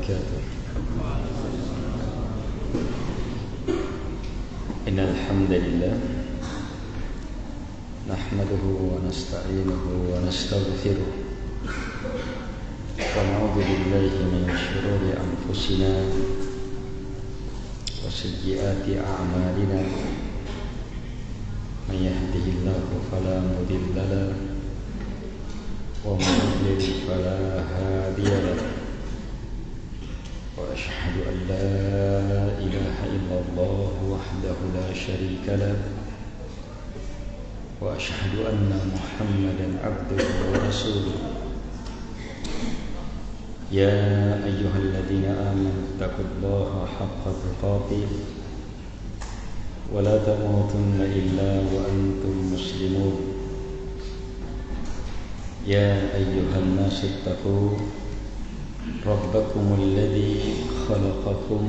وبركاته. إن الحمد لله نحمده ونستعينه ونستغفره ونعوذ بالله من شرور أنفسنا وسيئات أعمالنا. من يهده الله فلا مضل له ومن يضلل فلا هادي له. وأشهد أن لا إله إلا الله وحده لا شريك له وأشهد أن محمدا عبده ورسوله. يا أيها الذين آمنوا اتقوا الله حق تقاته ولا تموتن إلا وأنتم مسلمون. يا أيها الناس اتقوا ربكم الذي خلقكم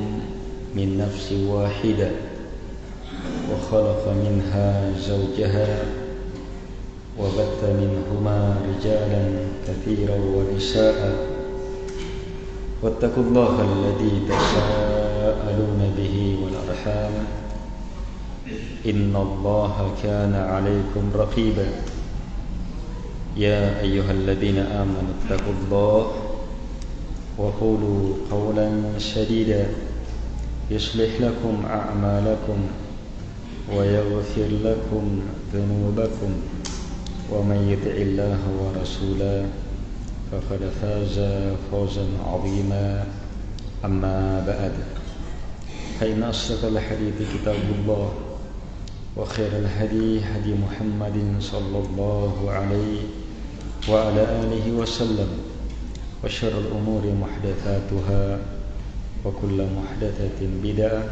من نفس واحدة وخلق منها زوجها وبث منهما رجالا كثيرا ونساء واتقوا الله الذي تساءلون به والأرحام إن الله كان عليكم رقيبا. يا أيها الذين آمنوا اتقوا الله وقولوا قولا سديدا يصلح لكم أعمالكم ويغفر لكم ذنوبكم ومن يطع الله ورسوله فقد فاز فوزا عظيما. أما بعد فإن أصدق الحديث كتاب الله وخير الهدي هدي محمد صلى الله عليه وعلى آله وسلم وشر الأمور محدثاتها وكل محدثة بدعة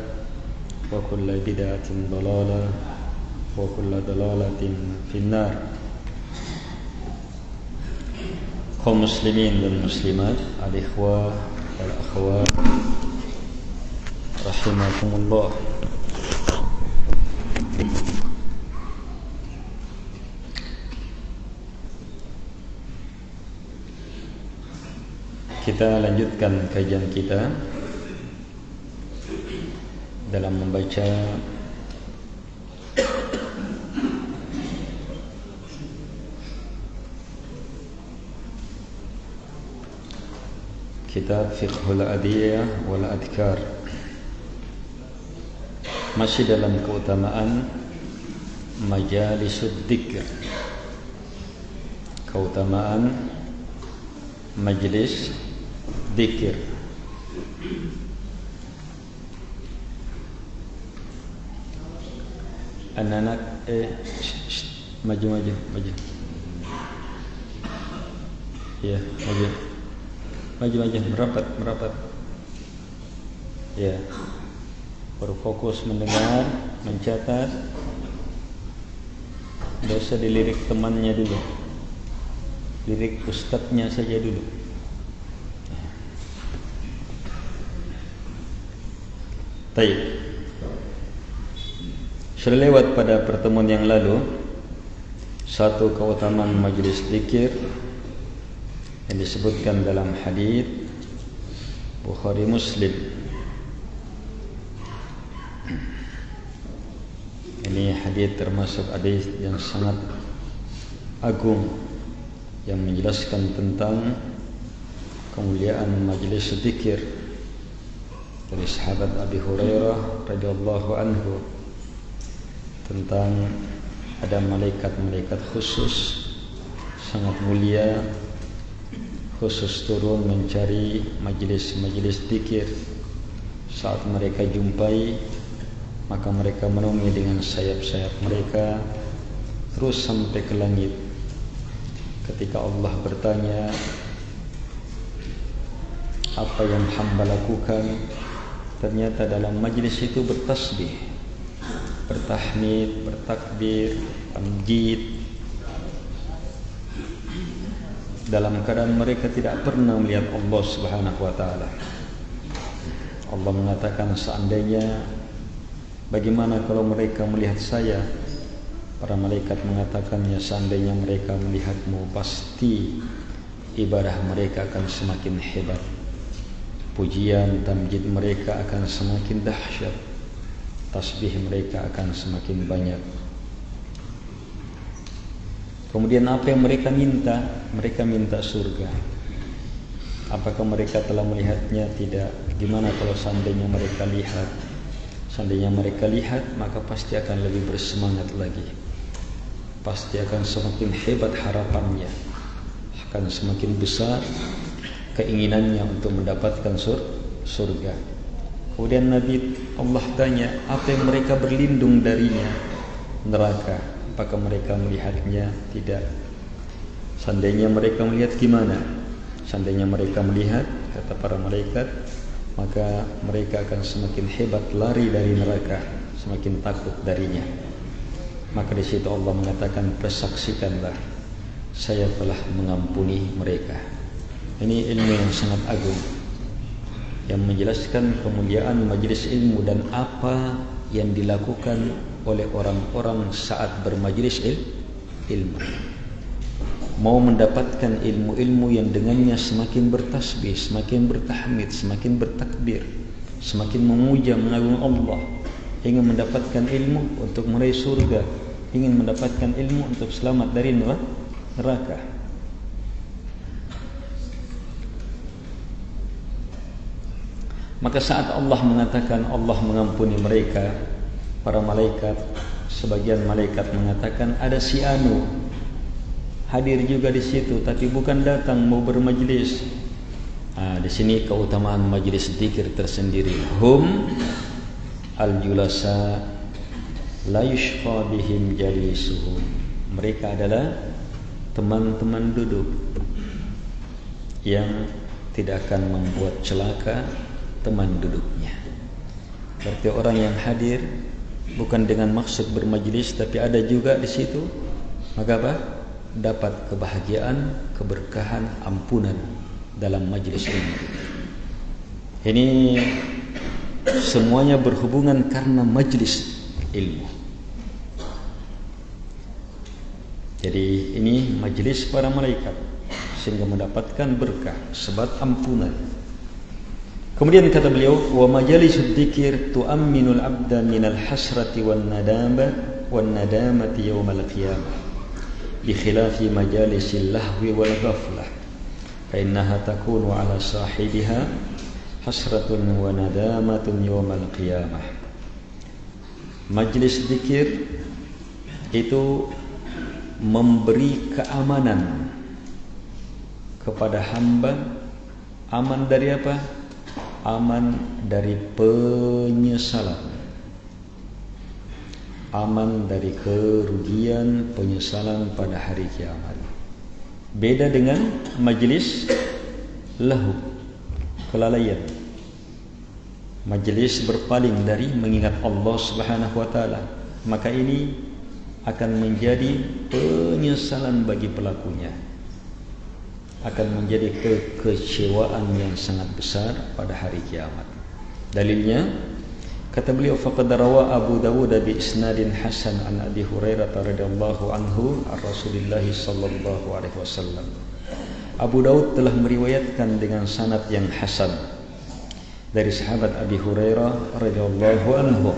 وكل بدعة ضلالة وكل ضلالة في النار. Kaum muslimin dan muslimat, al-ikhwah wal akhwat rahimakumullah. Kita lanjutkan kajian kita dalam membaca kitab Fiqhul Adiyah wal Adhkar. Masih dalam keutamaan Majalisud Dzikr, keutamaan majlis dzikir. Anak-anak maju. Ya, maju, merapat. Ya, berfokus mendengar, mencatat. Tidak usah dilirik temannya dulu, lirik ustadznya saja dulu. Baik, sudah lewat pada pertemuan yang lalu satu keutamaan majlis zikir yang disebutkan dalam hadis Bukhari Muslim. Ini hadis termasuk hadis yang sangat agung yang menjelaskan tentang kemuliaan majlis zikir dari sahabat Abi Hurairah radhiyallahu anhu, tentang ada malaikat-malaikat khusus sangat mulia khusus turun mencari majlis-majlis zikir. Saat mereka jumpai, maka mereka menaungi dengan sayap-sayap mereka terus sampai ke langit. Ketika Allah bertanya, apa yang hamba lakukan? Ternyata dalam majlis itu bertasbih, bertahmid, bertakbir, tamjid, dalam keadaan mereka tidak pernah melihat Allah Subhanahu wa taala. Allah mengatakan, seandainya bagaimana kalau mereka melihat saya? Para malaikat mengatakannya, seandainya mereka melihatmu, pasti ibadah mereka akan semakin hebat. pujian tamjid mereka akan semakin dahsyat, tasbih mereka akan semakin banyak. Kemudian apa yang mereka minta? Mereka minta surga. Apakah mereka telah melihatnya? Tidak. Gimana kalau seandainya mereka lihat? Seandainya mereka lihat, maka pasti akan lebih bersemangat lagi. Pasti akan semakin hebat harapannya, akan semakin besar keinginannya untuk mendapatkan surga. Kemudian Nabi Allah tanya, apa yang mereka berlindung darinya? Neraka. Apakah mereka melihatnya? Tidak. Seandainya mereka melihat, gimana? Seandainya mereka melihat, kata para malaikat, maka mereka akan semakin hebat lari dari neraka, semakin takut darinya. Maka di situ Allah mengatakan, persaksikanlah, saya telah mengampuni mereka. Ini ilmu yang sangat agung, yang menjelaskan kemuliaan majelis ilmu dan apa yang dilakukan oleh orang-orang saat bermajelis ilmu. Mau mendapatkan ilmu-ilmu yang dengannya semakin bertasbih, semakin bertahmid, semakin bertakbir, semakin memuja, mengagung Allah, ingin mendapatkan ilmu untuk meraih surga, ingin mendapatkan ilmu untuk selamat dari neraka. Maka saat Allah mengatakan Allah mengampuni mereka, para malaikat, sebagian malaikat mengatakan ada si anu hadir juga di situ, tapi bukan datang mau bermajlis. Di sini keutamaan majlis zikir tersendiri. Hum al-julasa la yushqa bihim jalisuhum. Mereka adalah teman-teman duduk yang tidak akan membuat celaka teman duduknya. Berarti orang yang hadir bukan dengan maksud bermajlis, tapi ada juga di situ, maka apa? Dapat kebahagiaan, keberkahan, ampunan dalam majlis ini. Ini semuanya berhubungan karena majlis ilmu. Jadi ini majlis para malaikat, sehingga mendapatkan berkah, sebab ampunan. Kemudian kata beliau, wa majalisud dzikir tu'amminul 'abda minal hasrati wan nadamati yaumal qiyamah bi khilafi majalisil lahwi wal ghaflah fa innaha takunu 'ala sahibiha hasratun wa nadamatun yaumal qiyamah. Majlis dzikir itu memberi keamanan kepada hamba. Aman dari apa? Aman dari penyesalan, aman dari kerugian, penyesalan pada hari kiamat. Beda dengan majlis lahu, kelalaian. Majlis berpaling dari mengingat Allah Subhanahu wa taala, maka ini akan menjadi penyesalan bagi pelakunya, akan menjadi kekecewaan yang sangat besar pada hari kiamat. Dalilnya, kata beliau, faqad rawa Abu Dawud bi isnadin hasan an Abi Hurairah radhiyallahu anhu an Rasulillah sallallahu alaihi wasallam. Abu Dawud telah meriwayatkan dengan sanad yang hasan dari sahabat Abi Hurairah radhiyallahu anhu,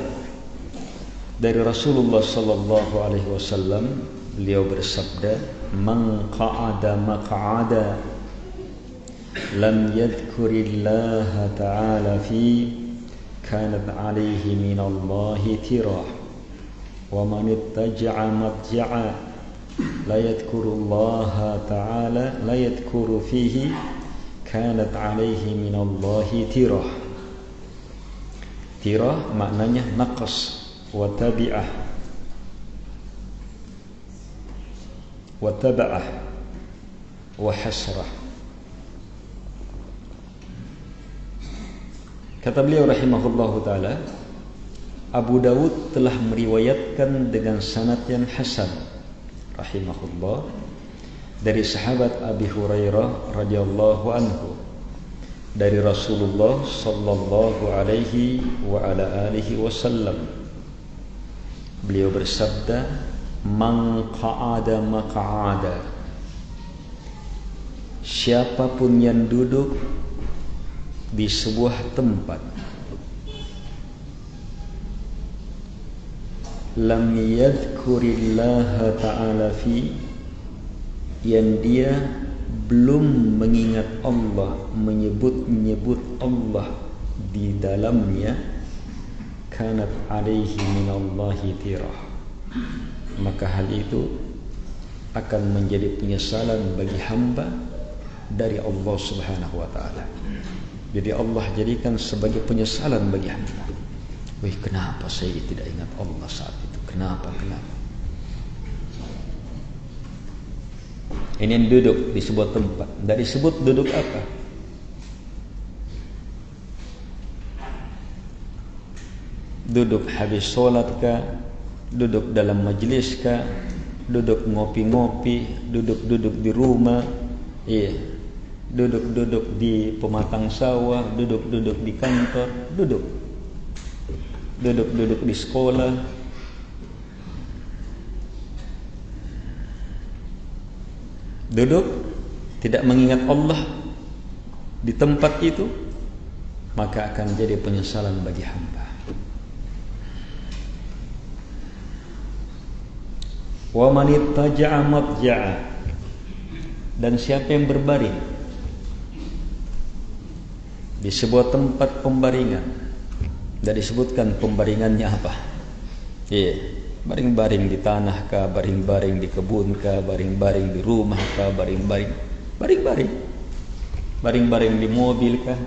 dari Rasulullah sallallahu alaihi wasallam. Beliau bersabda, man qa'ada maq'ada lam yadhkurillaha ta'ala fi kanat alaihi minallahi tirah wa man ittaja'a matja'a la yadhkurullaha ta'ala la yadhkuru fihi kanat alaihi minallahi tirah. Tirah maknanya naqas wa tabi'ah wa taba'ah wa hasrah. Kata beliau rahimahullahu ta'ala, Abu Dawud telah meriwayatkan dengan sanad yang hasan rahimahullah dari sahabat Abi Hurairah radhiyallahu anhu, dari Rasulullah sallallahu alaihi wa ala alihi wasallam. Beliau bersabda, man qa'ada maq'ada, siapapun yang duduk di sebuah tempat lam yadhkurillaha ta'ala fi, yang dia belum mengingat Allah, menyebut Allah di dalamnya, kanat alaihi minallahi tirah, maka hal itu akan menjadi penyesalan bagi hamba dari Allah Subhanahu wa taala. Jadi Allah jadikan sebagai penyesalan bagi hamba. Wih, kenapa saya tidak ingat Allah saat itu? Kenapa? Ini yang duduk di sebuah tempat, tidak disebut duduk apa. Duduk habis sholat kah, duduk dalam majlis kah, duduk ngopi-ngopi, duduk di rumah, duduk di pematang sawah, duduk di kantor, duduk di sekolah. Duduk tidak mengingat Allah di tempat itu, maka akan jadi penyesalan bagi hamba. Wa man ittaja'a matja'a, dan siapa yang berbaring di sebuah tempat pembaringan, tidak disebutkan pembaringannya apa. Baring-baring di tanah kah, baring-baring di kebun kah, baring-baring di rumah kah, baring-baring di mobil kah.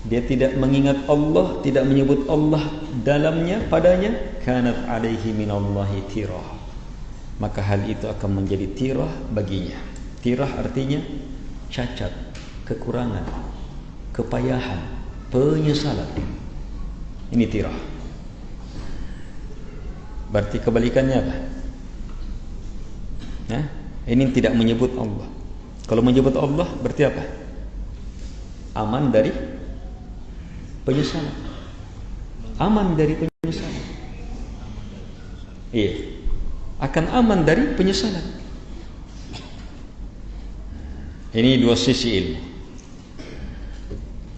Dia tidak mengingat Allah, tidak menyebut Allah dalamnya, padanya, kanat alaihi minallahi tirah, maka hal itu akan menjadi tirah baginya. Tirah artinya cacat, kekurangan, kepayahan, penyesalan. Ini tirah. Berarti kebalikannya apa? Ini tidak menyebut Allah. Kalau menyebut Allah berarti apa? Aman dari penyesalan. Aman dari penyesalan. Iya. Akan aman dari penyesalan. Ini dua sisi ilmu.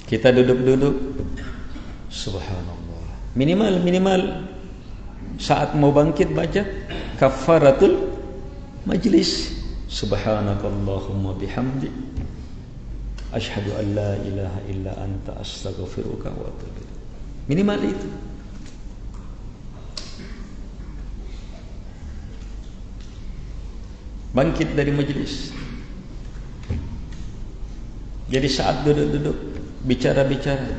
Kita duduk-duduk, subhanallah. Minimal saat mau bangkit baca kafaratul majlis, subhanakallahumma bihamdi asyhadu an la ilaha illa anta astaghfiruka wa atubu ilaik. Minimal itu. Bangkit dari majlis. Jadi saat duduk-duduk, bicara-bicara,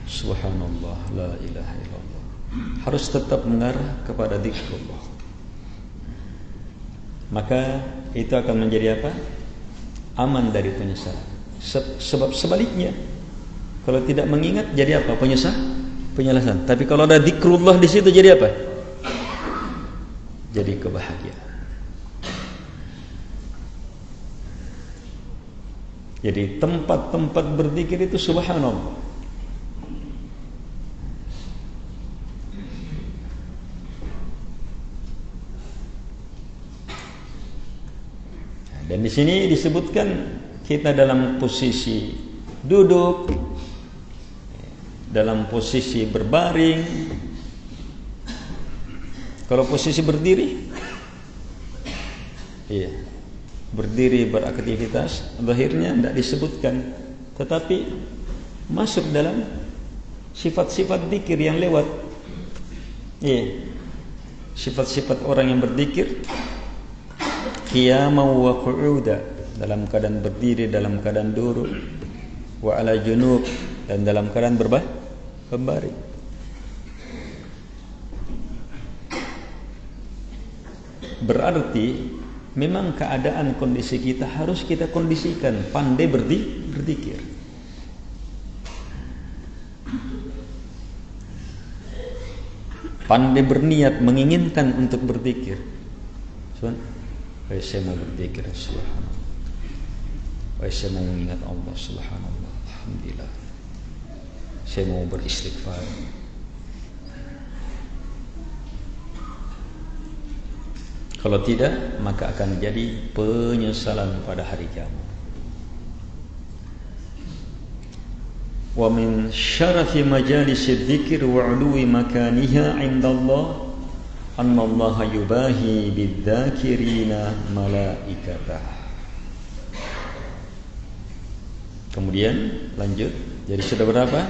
subhanallah, la ilaha illallah, harus tetap mengarah kepada zikrullah. Maka itu akan menjadi apa? Aman dari penyesalan. Sebab sebaliknya, kalau tidak mengingat jadi apa? Penyesalan. Tapi kalau ada zikrullah di situ jadi apa? Jadi kebahagiaan. Jadi tempat-tempat berzikir itu subhanallah. Dan di sini disebutkan kita dalam posisi duduk, dalam posisi berbaring. Kalau posisi berdiri, berdiri beraktivitas, zahirnya tidak disebutkan, tetapi masuk dalam sifat-sifat zikir yang lewat. Sifat-sifat orang yang berzikir, qiyaman wa qu'uda, dalam keadaan berdiri, dalam keadaan duduk, wa ala junub, dan dalam keadaan berbaring. Berarti memang keadaan kondisi kita harus kita kondisikan pandai berzikir. Pandai berniat menginginkan untuk berzikir. Saya mau berzikir, subhanallah. Saya mau mengingat Allah, subhanallah, alhamdulillah. Saya mau beristighfar. Kalau tidak, maka akan jadi penyesalan pada hari kiamat. wa min syarafi majalisi dzikir wa 'uluwi makaniha 'indallah annallaha yubahi bidzakirina malaikatah. Kemudian lanjut, jadi sudah berapa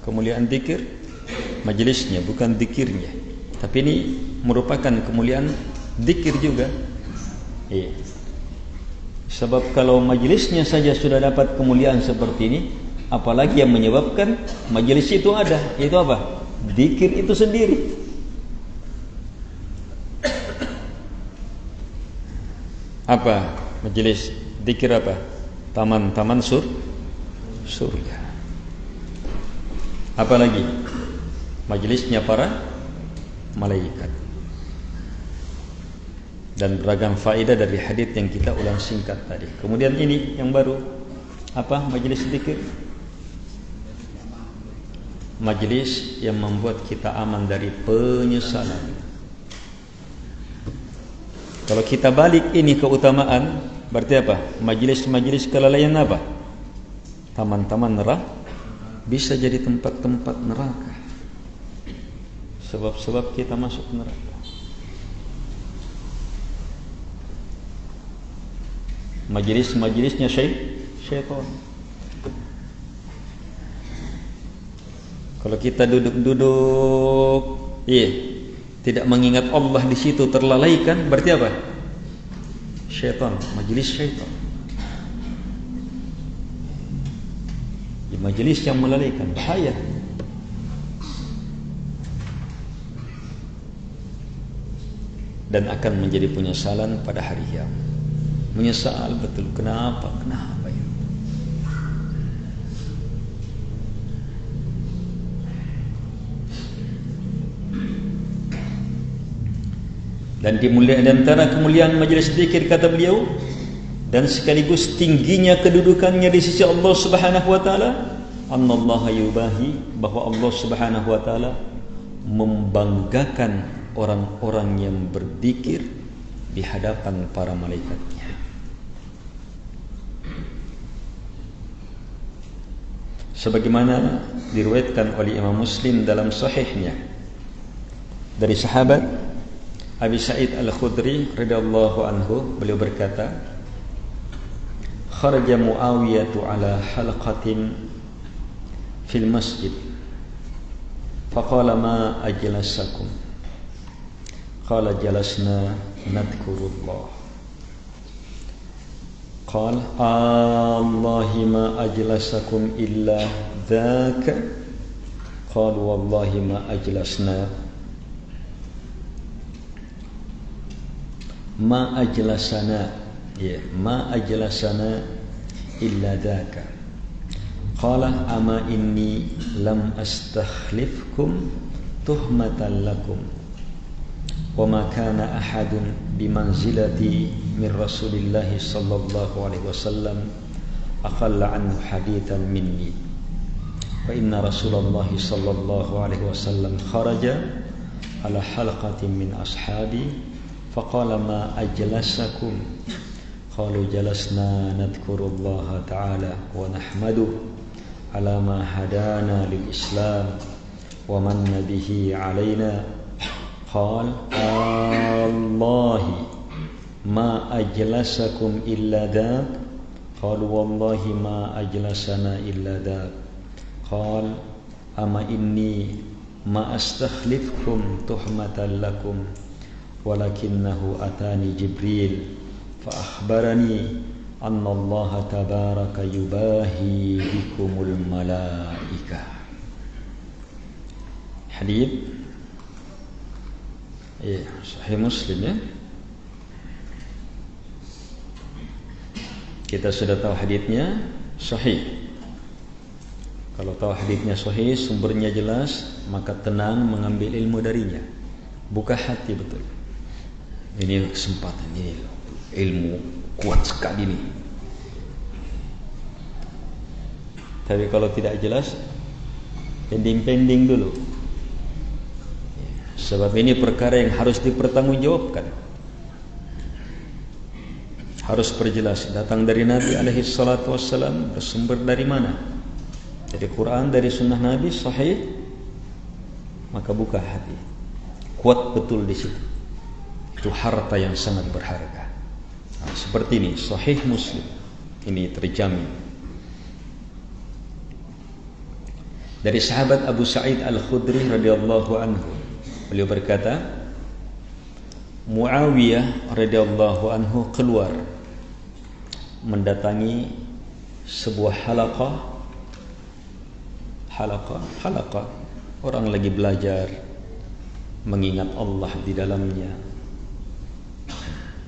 kemuliaan zikir? Majelisnya, bukan zikirnya. Tapi ini merupakan kemuliaan zikir juga. Iya. Sebab kalau majelisnya saja sudah dapat kemuliaan seperti ini, apalagi yang menyebabkan majelis itu ada, yaitu apa? Zikir itu sendiri. Apa majelis zikir apa? Taman-taman surga. Apalagi majelisnya para malaikat. Dan beragam faedah dari hadis yang kita ulang singkat tadi. Kemudian ini yang baru, apa majelis zikir? Majelis yang membuat kita aman dari penyesalan. Kalau kita balik ini keutamaan, berarti apa? Majelis-majelis kelalaian apa? Taman-taman neraka bisa jadi tempat-tempat neraka. Sebab-sebab kita masuk neraka. Majelis-majelisnya syaitan. Kalau kita duduk-duduk, tidak mengingat Allah di situ, terlalaikan, berarti apa? Syaitan, majelis syaitan. Di majelis yang melalaikan, bahaya. Dan akan menjadi penyesalan pada hari kiamat. Menyesal betul, kenapa ya? Dan di antara kemuliaan majelis zikir, kata beliau, dan sekaligus tingginya kedudukannya di sisi Allah Subhanahu wa taala, annallaha yubahi, bahwa Allah Subhanahu wa taala membanggakan orang-orang yang berzikir di hadapan para malaikatnya. Sebagaimana diriwayatkan oleh Imam Muslim dalam sahihnya dari sahabat Abi Sa'id Al-Khudri radhiyallahu anhu, beliau berkata, kharaja Muawiyah ala halqatin fil masjid faqala ma ajlasakum, qala jalasna nadhkurullah. قال الله ما أجلسكم إلا ذاك قال والله ما أجلسنا ما أجلسنا إلا ذاك قال أما إني لم أستخلفكم تهمة لكم وما كان أحد بمنزلتي من رسول الله صلى الله عليه وسلم أقل عنه حديثا مني فإن رسول الله صلى الله عليه وسلم خرج على حلقة من أصحابي فقال ما أجلسكم قالوا جلسنا نذكر الله تعالى ونحمده على ما هدانا للإسلام ومن به علينا قال الله ما أجلسكم إلا ذاك قالوا والله ما أجلسنا إلا ذاك قال أما إني ما أستخلفكم تهمة لكم ولكنه أتاني جبريل فأخبرني أن الله تبارك يباهي بكم الملائكة. Hadis Sahih Muslim ya. Kita sudah tahu hadisnya sahih. Kalau tahu hadisnya sahih, sumbernya jelas, maka tenang mengambil ilmu darinya. Buka hati betul. Ini kesempatan, ini ilmu kuat sekali nih. Tapi kalau tidak jelas, pending dulu. Sebab ini perkara yang harus dipertanggungjawabkan. Harus perjelas, datang dari Nabi alaihi salatu wassalam, bersumber dari mana? Dari Quran, dari sunnah Nabi sahih, maka buka hati. Kuat betul di situ. Itu harta yang sangat berharga. Nah, seperti ini sahih Muslim. Ini terjamin. Dari sahabat Abu Sa'id Al-Khudri radhiyallahu anhu, beliau berkata, Muawiyah radhiyallahu anhu keluar mendatangi sebuah halaqah, orang lagi belajar mengingat Allah di dalamnya,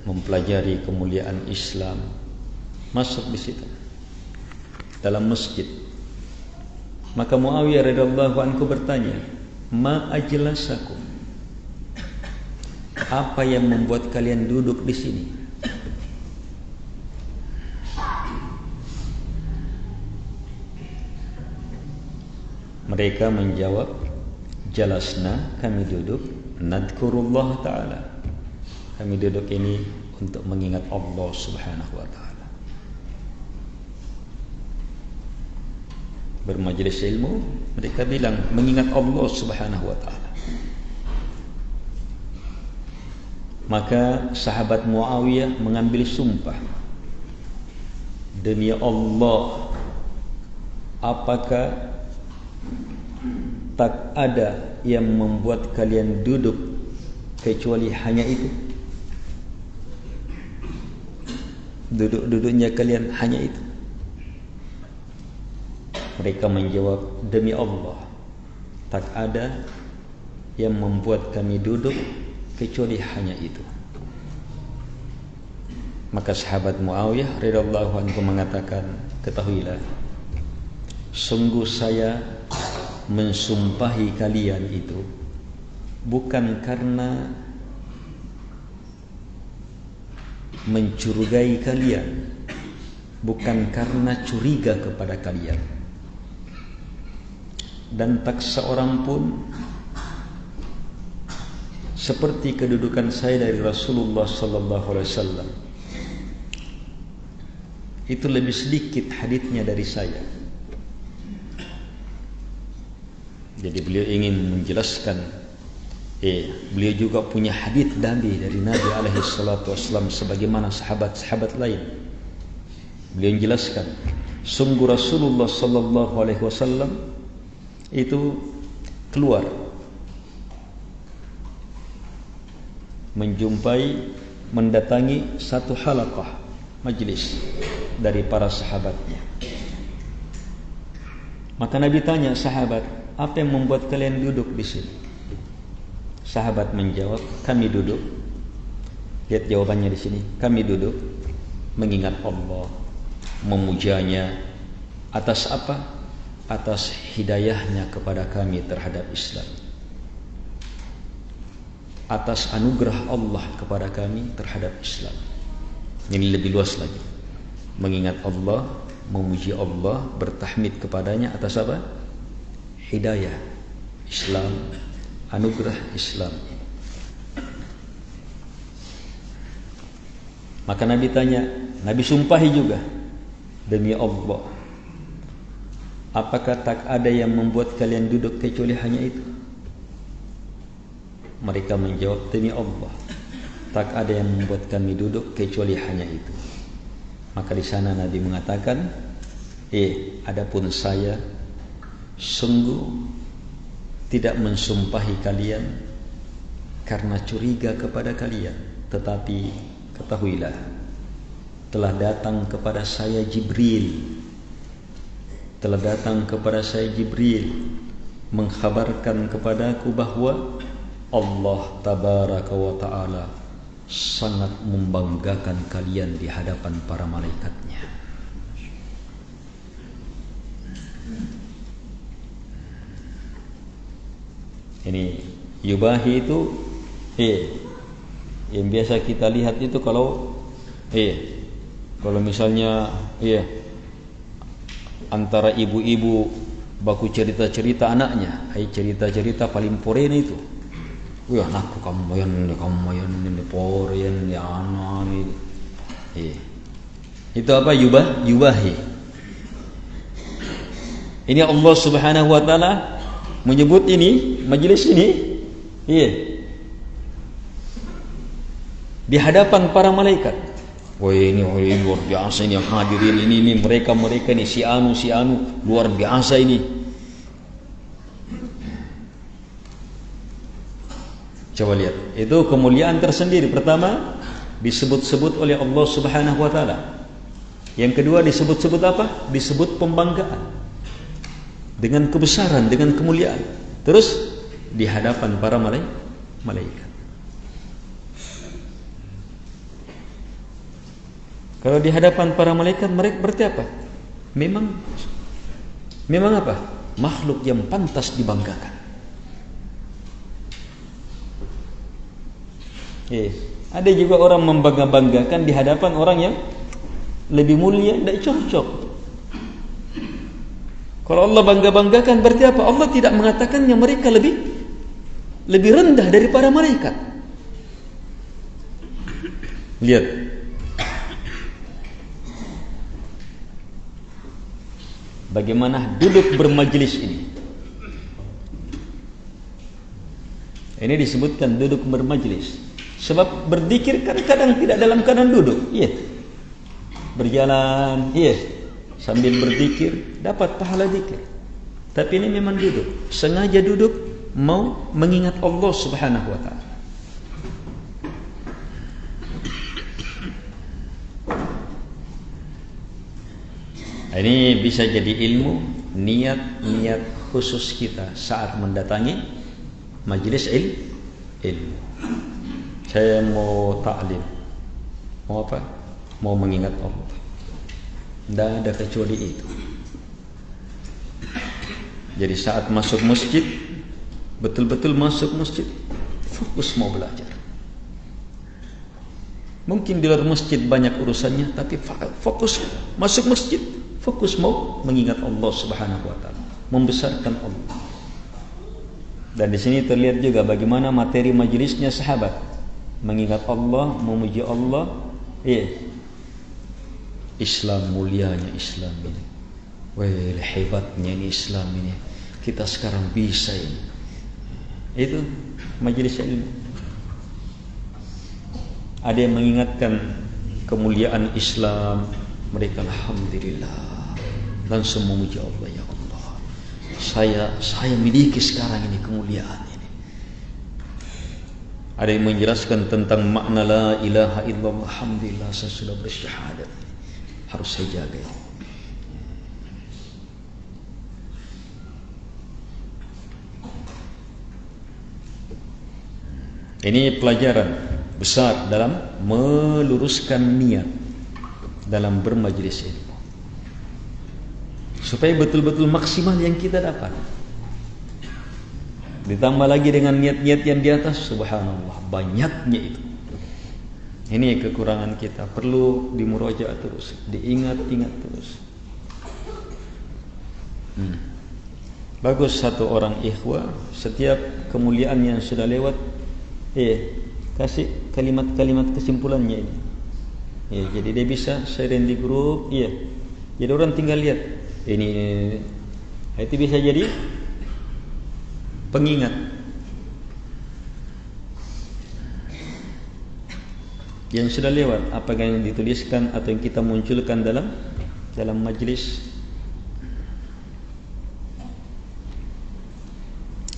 mempelajari kemuliaan Islam. Masuk di situ dalam masjid. Maka Muawiyah radhiyallahu anhu bertanya, "Ma ajlasakum?" Apa yang membuat kalian duduk di sini? Mereka menjawab, "Jalasna, kami duduk, nadkurullah ta'ala." Kami duduk ini untuk mengingat Allah Subhanahu wa ta'ala. Bermajelis ilmu, mereka bilang mengingat Allah Subhanahu wa ta'ala. Maka sahabat Muawiyah mengambil sumpah, demi Allah, apakah tak ada yang membuat kalian duduk kecuali hanya itu? Duduk-duduknya kalian hanya itu? Mereka menjawab, demi Allah, tak ada yang membuat kami duduk kecuali hanya itu. Maka sahabat Muawiyah radhiyallahu anhu mengatakan, ketahuilah, sungguh saya mensumpahi kalian itu bukan karena mencurigai kalian, bukan karena curiga kepada kalian, dan tak seorang pun seperti kedudukan saya dari Rasulullah sallallahu alaihi wasallam itu lebih sedikit haditsnya dari saya. Jadi beliau ingin menjelaskan, beliau juga punya hadits Nabi dari Nabi alaihi salatu wasallam sebagaimana sahabat-sahabat lain. Beliau menjelaskan, sungguh Rasulullah sallallahu alaihi wasallam itu keluar mendatangi satu halaqah majlis dari para sahabatnya. Maka Nabi tanya sahabat, apa yang membuat kalian duduk di sini? Sahabat menjawab, kami duduk. Lihat jawabannya di sini. Kami duduk mengingat Allah, memujanya. Atas apa? Atas hidayahnya kepada kami terhadap Islam. Atas anugerah Allah kepada kami terhadap Islam. Ini lebih luas lagi. Mengingat Allah, memuji Allah, bertahmid kepadanya atas apa? Hidayah Islam, anugerah Islam. Maka Nabi tanya, Nabi sumpahi juga, demi Allah, apakah tak ada yang membuat kalian duduk kecuali hanya itu? Mereka menjawab, demi Allah, tak ada yang membuat kami duduk kecuali hanya itu. Maka di sana Nabi mengatakan, adapun saya sungguh tidak mensumpahi kalian karena curiga kepada kalian, tetapi ketahuilah, telah datang kepada saya Jibril mengkhabarkan kepadaku bahwa Allah tabaraka wa ta'ala sangat membanggakan kalian di hadapan para malaikatnya. Ini yubahi itu yang biasa kita lihat itu kalau misalnya antara ibu-ibu baku cerita-cerita anaknya, cerita-cerita paling porene itu. Anakku kamu ini poren ya anak ini. Itu apa? Yubahi. Ini Allah Subhanahu wa taala menyebut ini majelis ini, iya, di hadapan para malaikat. Wah ini luar biasa ini yang hadirin ini mereka ini si anu luar biasa ini. Coba lihat, itu kemuliaan tersendiri. Pertama disebut-sebut oleh Allah Subhanahu wa taala. Yang kedua disebut-sebut apa? Disebut pembanggaan. Dengan kebesaran, dengan kemuliaan. Terus di hadapan para malaikat. Kalau di hadapan para malaikat, mereka berarti apa? Memang apa? Makhluk yang pantas dibanggakan. Ada juga orang membangga-banggakan di hadapan orang yang lebih mulia, tidak cocok. Kalau Allah bangga-banggakan berarti apa? Allah tidak mengatakannya mereka lebih rendah dari para malaikat. Lihat. Bagaimana duduk bermajlis ini. Ini disebutkan duduk bermajlis. Sebab berzikir kadang-kadang tidak dalam keadaan duduk. Iya. Berjalan, iya. Sambil berzikir dapat pahala zikir. Tapi ini memang duduk. Sengaja duduk mau mengingat Allah Subhanahu wa taala. Ini bisa jadi ilmu, niat khusus kita saat mendatangi majelis ilmu. Saya mau ta'lim. Mau apa? Mau mengingat Allah. Tidak ada kecuali itu. Jadi saat masuk masjid, betul-betul masuk masjid, fokus mau belajar. Mungkin di luar masjid banyak urusannya, tapi fokus masuk masjid, fokus mau mengingat Allah Subhanahu wa taala, membesarkan Allah. Dan di sini terlihat juga bagaimana materi majelisnya sahabat, mengingat Allah, memuji Allah. Islam, mulianya Islam ini. Wah, hebatnya ini Islam ini. Kita sekarang bisa ini. Itu majelis ilmu. Ada yang mengingatkan kemuliaan Islam, mereka alhamdulillah langsung memuji Allah, ya Allah. Saya miliki sekarang ini kemuliaan ini. Ada yang menjelaskan tentang makna la ilaha illallah, alhamdulillah saya sudah bersyahadat. Harus saya jaga ya. Ini pelajaran besar dalam meluruskan niat dalam bermajlis ilmu, supaya betul-betul maksimal yang kita dapat. Ditambah lagi dengan niat-niat yang di atas, subhanallah, banyaknya itu. Ini kekurangan kita, perlu dimurajaah terus, diingat-ingat terus. Bagus satu orang ikhwah, setiap kemuliaan yang sudah lewat, kasih kalimat-kalimat kesimpulannya ini. Jadi dia bisa sharing di grup, jadi orang tinggal lihat. Ini itu bisa jadi pengingat. Yang sudah lewat, apakah yang dituliskan atau yang kita munculkan dalam majlis.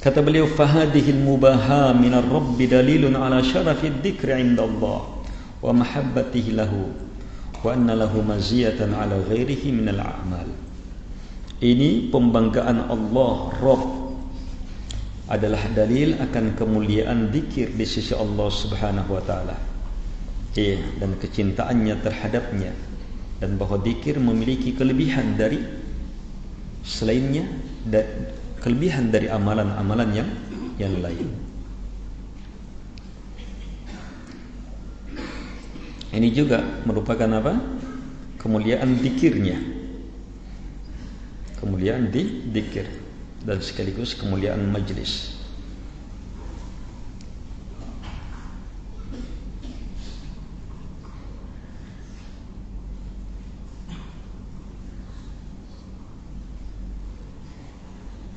Kata beliau, fahadihil mubaha minar rabbi dalilun ala syarafid dzikri indallah wa mahabbatihi lahu wa anna lahu maziyatan ala ghairihi minal a'mal. Ini pembanggaan Allah Rabb adalah dalil akan kemuliaan zikir di sisi Allah Subhanahu wa taala. Dan kecintaannya terhadapnya, dan bahwa zikir memiliki kelebihan dari selainnya, dan kelebihan dari amalan-amalan yang lain. Ini juga merupakan apa? Kemuliaan zikirnya, kemuliaan di zikir, dan sekaligus kemuliaan majlis.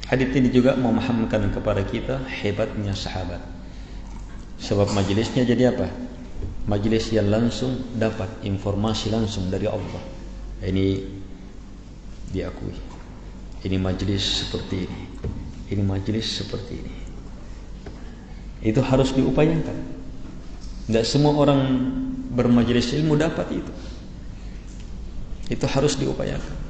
Hadits ini juga memahamkan kepada kita hebatnya sahabat. Sebab majelisnya jadi apa? Majelis yang langsung dapat informasi langsung dari Allah. Ini diakui. Ini majelis seperti ini. Ini majelis seperti ini. Itu harus diupayakan. Tidak semua orang bermajelis ilmu dapat itu. Itu harus diupayakan.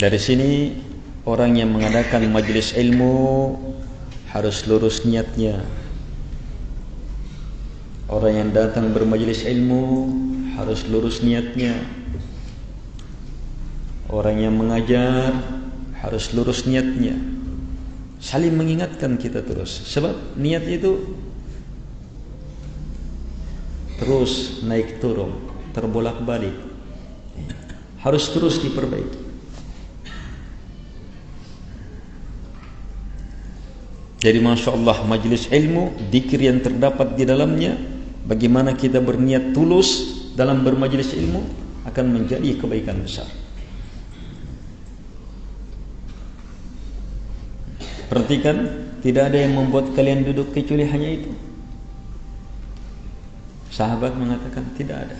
Dari sini orang yang mengadakan majelis ilmu harus lurus niatnya. Orang yang datang bermajelis ilmu harus lurus niatnya. Orang yang mengajar harus lurus niatnya. Saling mengingatkan kita terus. Sebab niat itu terus naik turun, terbolak-balik. Harus terus diperbaiki. Jadi Masya Allah, majlis ilmu, dzikir yang terdapat di dalamnya, bagaimana kita berniat tulus dalam bermajlis ilmu akan menjadi kebaikan besar. Perhatikan, tidak ada yang membuat kalian duduk kecuali hanya itu. Sahabat mengatakan tidak ada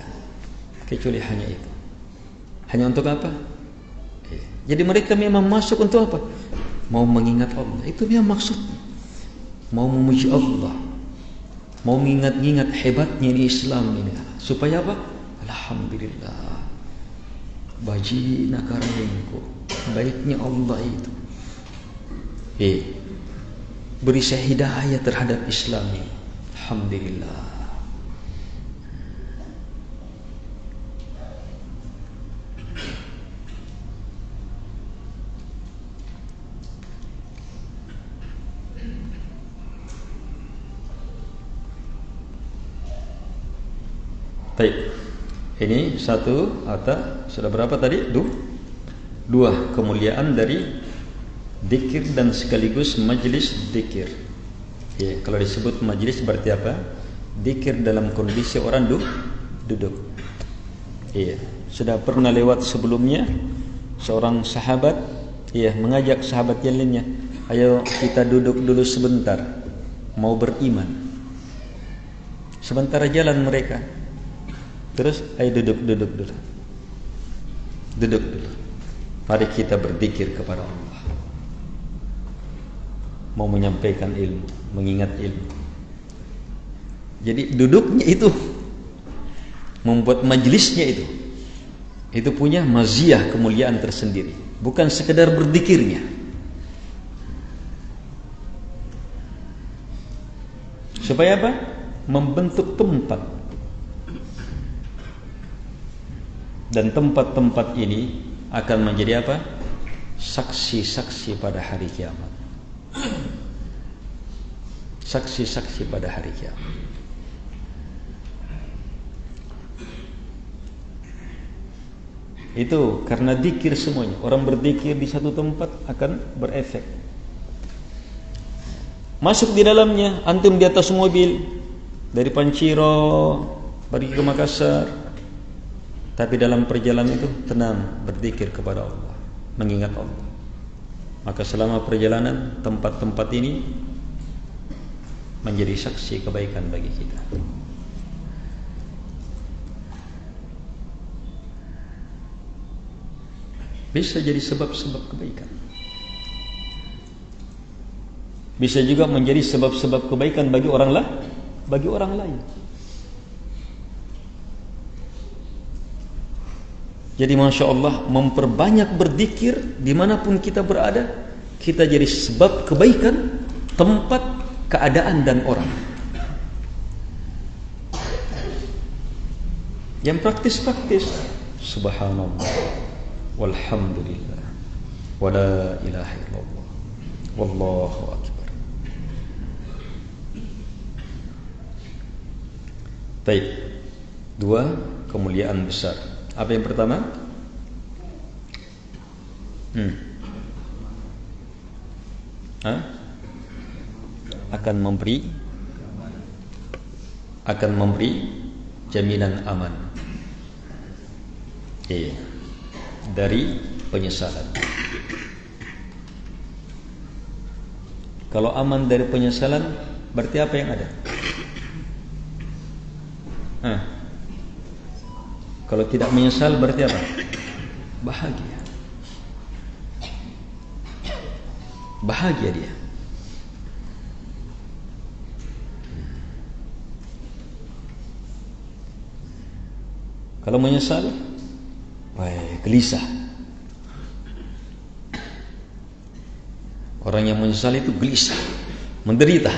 kecuali hanya itu. Hanya untuk apa? Jadi mereka memang masuk untuk apa? Mau mengingat Allah. Itu memang maksudnya. Mau memuji Allah, mau mengingat-ingat hebatnya di Islam ini. Supaya apa? Alhamdulillah, baji nakarengku, baiknya Allah itu. Beri saya hidayah terhadap Islam ini. Alhamdulillah. Baik. Ini satu atau sudah berapa tadi? Dua kemuliaan dari dzikir dan sekaligus majlis dzikir. Ya, kalau disebut majlis berarti apa? Dzikir dalam kondisi orang duduk. Iya, sudah pernah lewat sebelumnya seorang sahabat mengajak sahabat yang lainnya, ayo kita duduk dulu sebentar, mau beriman. Sementara jalan mereka. Terus ayo duduk dulu. Mari kita berzikir kepada Allah. Mau menyampaikan ilmu, mengingat ilmu. Jadi duduknya itu membuat majlisnya itu punya maziyah, kemuliaan tersendiri. Bukan sekedar berzikirnya. Supaya apa? Membentuk tempat. Dan tempat-tempat ini akan menjadi apa? Saksi-saksi pada hari kiamat. Saksi-saksi pada hari kiamat. Itu karena dzikir semuanya. Orang berzikir di satu tempat akan berefek. Masuk di dalamnya, antum di atas mobil dari Panciro pergi ke Makassar. Tapi dalam perjalanan itu tenang, berzikir kepada Allah, mengingat Allah. Maka selama perjalanan tempat-tempat ini menjadi saksi kebaikan bagi kita. Bisa jadi sebab-sebab kebaikan. Bisa juga menjadi sebab-sebab kebaikan bagi orang lain. Jadi Masya Allah, memperbanyak berzikir dimanapun kita berada, kita jadi sebab kebaikan tempat, keadaan dan orang. Yang praktis-praktis, subhanallah, walhamdulillah, wala ilaha illallah, wallahu akbar. Baik, dua kemuliaan besar. Apa yang pertama? Akan memberi jaminan aman. Dari penyesalan. Kalau aman dari penyesalan, berarti apa yang ada? Kalau tidak menyesal berarti apa? Bahagia. Bahagia dia. Kalau menyesal, gelisah. Orang yang menyesal itu gelisah, menderita.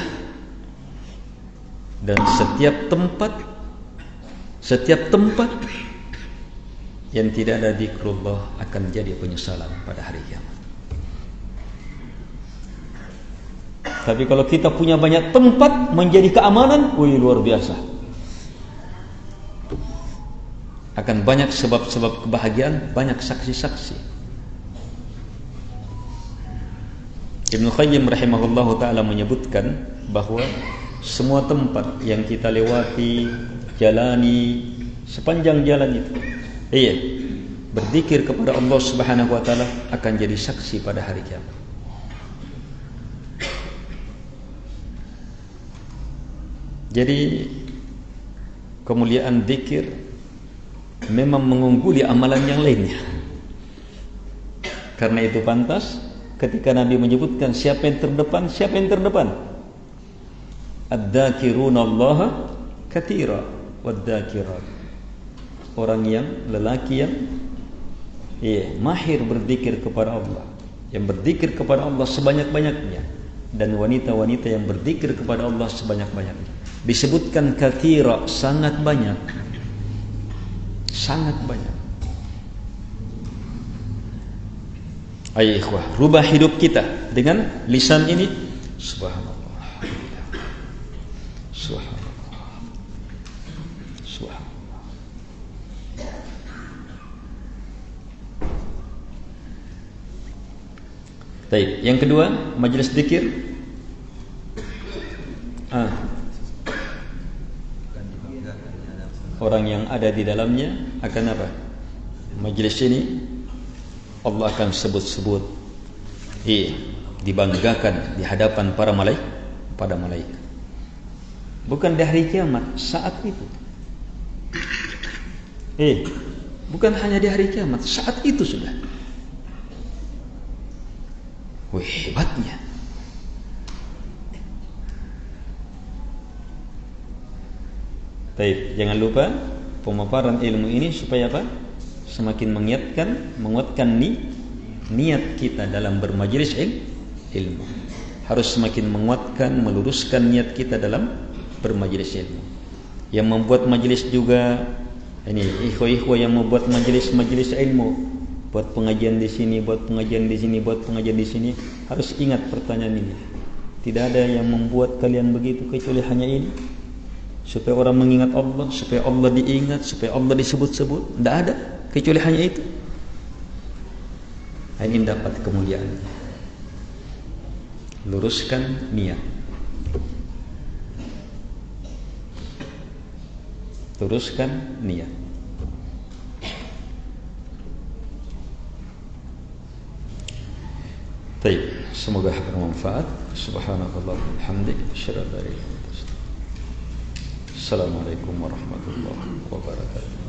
Dan setiap tempat yang tidak ada zikrullah akan jadi penyesalan pada hari kiamat. Tapi kalau kita punya banyak tempat menjadi keamanan, luar biasa. Akan banyak sebab-sebab kebahagiaan, banyak saksi-saksi. Ibnu Qayyim rahimahullahu ta'ala menyebutkan bahwa semua tempat yang kita lewati, jalani, sepanjang jalan itu, berzikir kepada Allah Subhanahu wa ta'ala akan jadi saksi pada hari kiamat. Jadi kemuliaan zikir memang mengungguli amalan yang lainnya. Karena itu pantas ketika Nabi menyebutkan siapa yang terdepan, siapa yang terdepan? Ad-dzakiruna Allah katsira wad-dzakirat. Orang yang lelaki yang mahir berzikir kepada Allah, yang berzikir kepada Allah sebanyak-banyaknya, dan wanita-wanita yang berzikir kepada Allah sebanyak-banyaknya. Disebutkan katsira, sangat banyak. Sangat banyak. Ayo ikhwah, rubah hidup kita dengan lisan ini. Subhanallah, subhanallah, subhanallah. Baik, yang kedua, majelis zikir. Orang yang ada di dalamnya akan apa? Majelis ini Allah akan sebut-sebut, dibanggakan di hadapan para malaikat. Bukan di hari kiamat, saat itu. Bukan hanya di hari kiamat, saat itu sudah. Hebatnya. Baik, jangan lupa pemaparan ilmu ini supaya apa? Semakin menguatkan niat kita dalam bermajelis ilmu. Harus semakin menguatkan, meluruskan niat kita dalam bermajelis ilmu. Yang membuat majelis juga ini ikhwah-ikhwah yang membuat majelis ilmu, buat pengajian di sini, buat pengajian di sini, buat pengajian di sini, harus ingat pertanyaan ini. Tidak ada yang membuat kalian begitu kecuali hanya ini. Supaya orang mengingat Allah, supaya Allah diingat, supaya Allah disebut-sebut. Tidak ada kecuali hanya itu. Ini dapat kemuliaan. Luruskan niat. Luruskan niat. Baik, semoga bermanfaat. Subhanakallah walhamdulillah, asyhadu an la ilaha illa anta. Assalamualaikum warahmatullahi wabarakatuh.